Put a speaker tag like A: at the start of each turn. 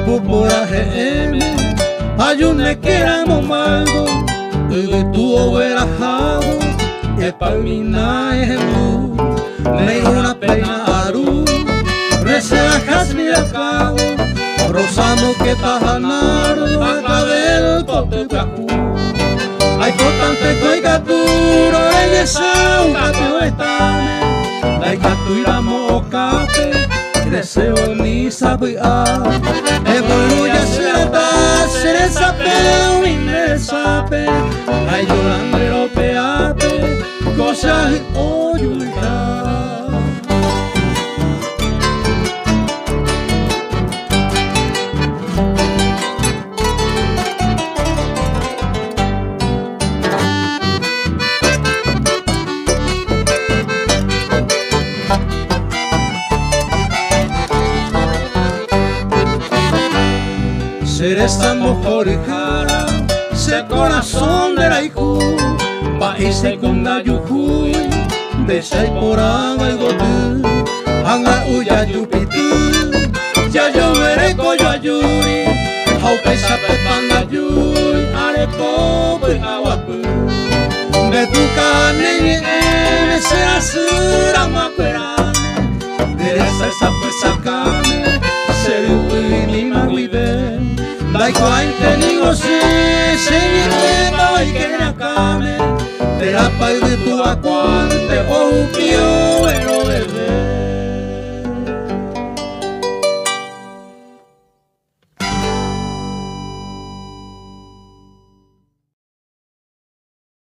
A: Pupura GM, ayune que éramos malgo, y tu verajado, que para mí na es mu, me una pena aru, recela jasmi del cabo, rosamo que tajanardo, acá del pote placu. Hay potante coi gaturo, ella sa un gato estane, hay gato y la mocape. Deseo ni saber evoluya se sape un sape ay llorando peape cosas oyulta. Esta mujer cara, se corazón de la hijo, país con la yujuy, de seis por el gotu, anga uya yupitu, ya yo veré coyo ayuri, hau pesa pepanga yuy, arepo behawapu, de tu carne se asura macuerane, de esa pues carne, se le mi maguibe. Daiko ainte nigo se lleva y que na came, te la pague tu acuante.